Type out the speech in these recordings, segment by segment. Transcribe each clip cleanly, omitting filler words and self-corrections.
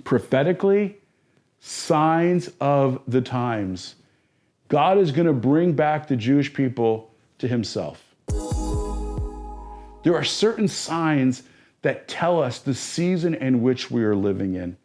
prophetically, signs of the times. God is going to bring back the Jewish people to himself. There are certain signs that tell us the season in which we are living in.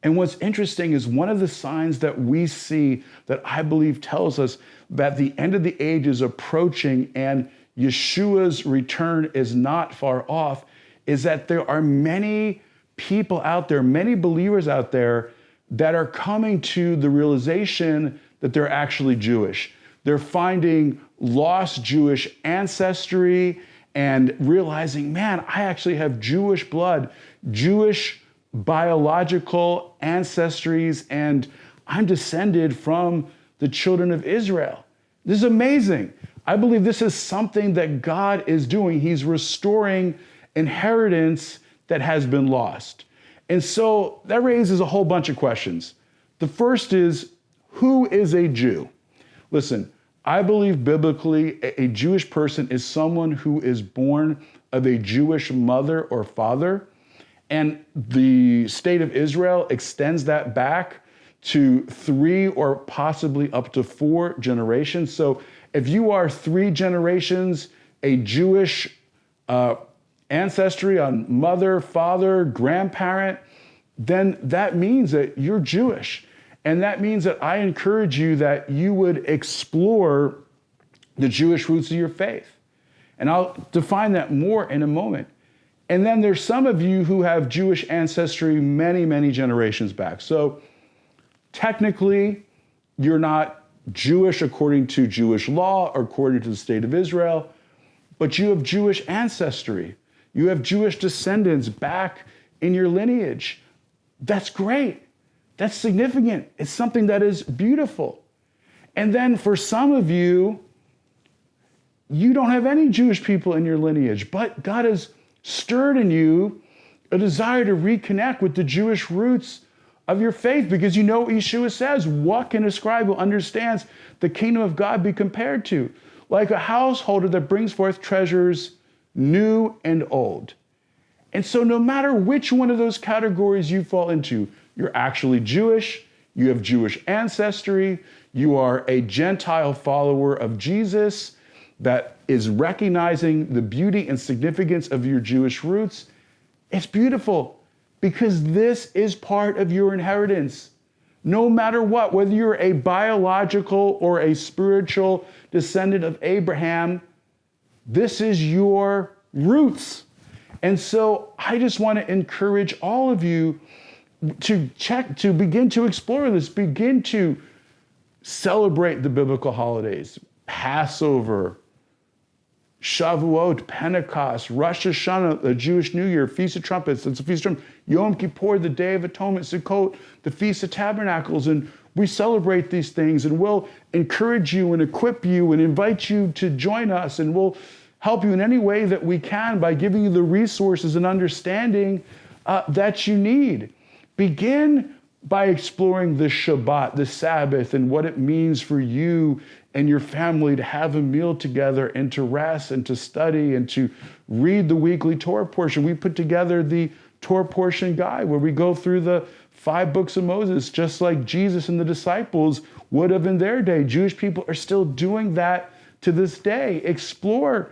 And what's interesting is one of the signs that we see that I believe tells us that the end of the age is approaching and Yeshua's return is not far off is that there are many people out there, many believers out there that are coming to the realization that they're actually Jewish. They're finding lost Jewish ancestry and realizing, man, I actually have Jewish blood, Jewish biological ancestries, and I'm descended from the children of Israel. This is amazing. I believe this is something that God is doing. He's restoring inheritance that has been lost. And so that raises a whole bunch of questions. The first is, who is a Jew? Listen, I believe biblically a Jewish person is someone who is born of a Jewish mother or father. And the state of Israel extends that back to 3 or possibly up to 4 generations. So if you are 3 generations, a Jewish ancestry on mother, father, grandparent, then that means that you're Jewish. And that means that I encourage you that you would explore the Jewish roots of your faith. And I'll define that more in a moment. And then there's some of you who have Jewish ancestry many, many generations back. So technically, you're not Jewish according to Jewish law or according to the state of Israel, but you have Jewish ancestry. You have Jewish descendants back in your lineage. That's great. That's significant. It's something that is beautiful. And then for some of you, you don't have any Jewish people in your lineage, but God has stirred in you a desire to reconnect with the Jewish roots of your faith, because you know what Yeshua says, what can a scribe who understands the kingdom of God be compared to? Like a householder that brings forth treasures new and old. And so no matter which one of those categories you fall into, you're actually Jewish, you have Jewish ancestry, you are a Gentile follower of Jesus that is recognizing the beauty and significance of your Jewish roots. It's beautiful because this is part of your inheritance. No matter what, whether you're a biological or a spiritual descendant of Abraham, this is your roots. And so I just want to encourage all of you to begin to explore this, begin to celebrate the biblical holidays, Passover, Shavuot, Pentecost, Rosh Hashanah, the Jewish New Year, Feast of Trumpets, it's a Feast of Trumpets, Yom Kippur, the Day of Atonement, Sukkot, the Feast of Tabernacles, and we celebrate these things, and we'll encourage you and equip you and invite you to join us, and we'll help you in any way that we can by giving you the resources and understanding that you need. Begin by exploring the Shabbat, the Sabbath, and what it means for you and your family to have a meal together and to rest and to study and to read the weekly Torah portion. We put together the Torah portion guide where we go through the 5 books of Moses, just like Jesus and the disciples would have in their day. Jewish people are still doing that to this day. Explore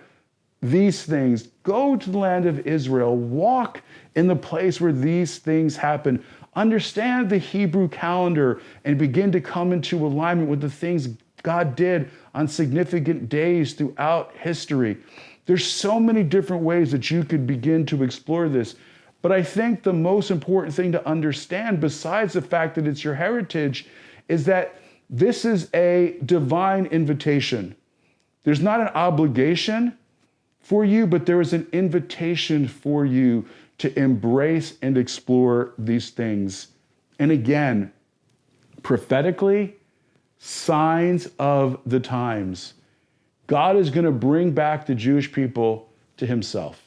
these things. Go to the land of Israel. Walk in the place where these things happen. Understand the Hebrew calendar and begin to come into alignment with the things God did on significant days throughout history. There's so many different ways that you could begin to explore this. But I think the most important thing to understand, besides the fact that it's your heritage, is that this is a divine invitation. There's not an obligation for you, but there is an invitation for you to embrace and explore these things. And again, prophetically, signs of the times. God is going to bring back the Jewish people to himself.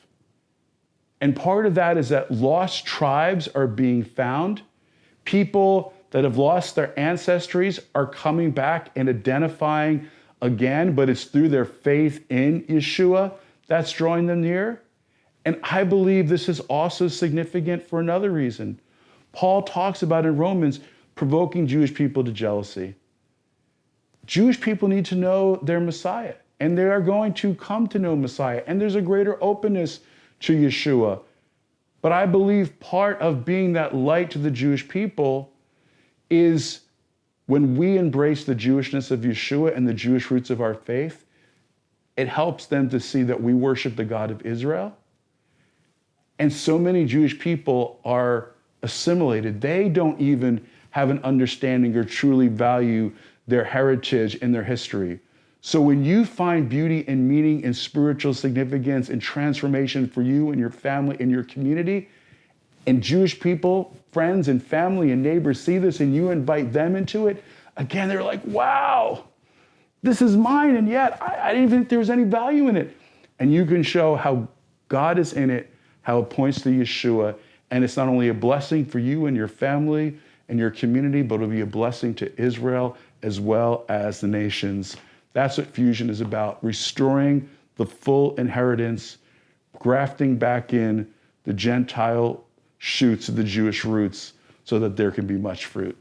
And part of that is that lost tribes are being found. People that have lost their ancestries are coming back and identifying again, but it's through their faith in Yeshua that's drawing them near. And I believe this is also significant for another reason. Paul talks about in Romans provoking Jewish people to jealousy. Jewish people need to know their Messiah, and they are going to come to know Messiah, and there's a greater openness to Yeshua. But I believe part of being that light to the Jewish people is when we embrace the Jewishness of Yeshua and the Jewish roots of our faith, it helps them to see that we worship the God of Israel. And so many Jewish people are assimilated. They don't even have an understanding or truly value their heritage and their history. So when you find beauty and meaning and spiritual significance and transformation for you and your family and your community, and Jewish people, friends and family and neighbors see this and you invite them into it, again, they're like, wow, this is mine, and yet I didn't think there was any value in it. And you can show how God is in it, how it points to Yeshua, and it's not only a blessing for you and your family and your community, but it'll be a blessing to Israel as well as the nations. That's what fusion is about, restoring the full inheritance, grafting back in the Gentile shoots of the Jewish roots so that there can be much fruit.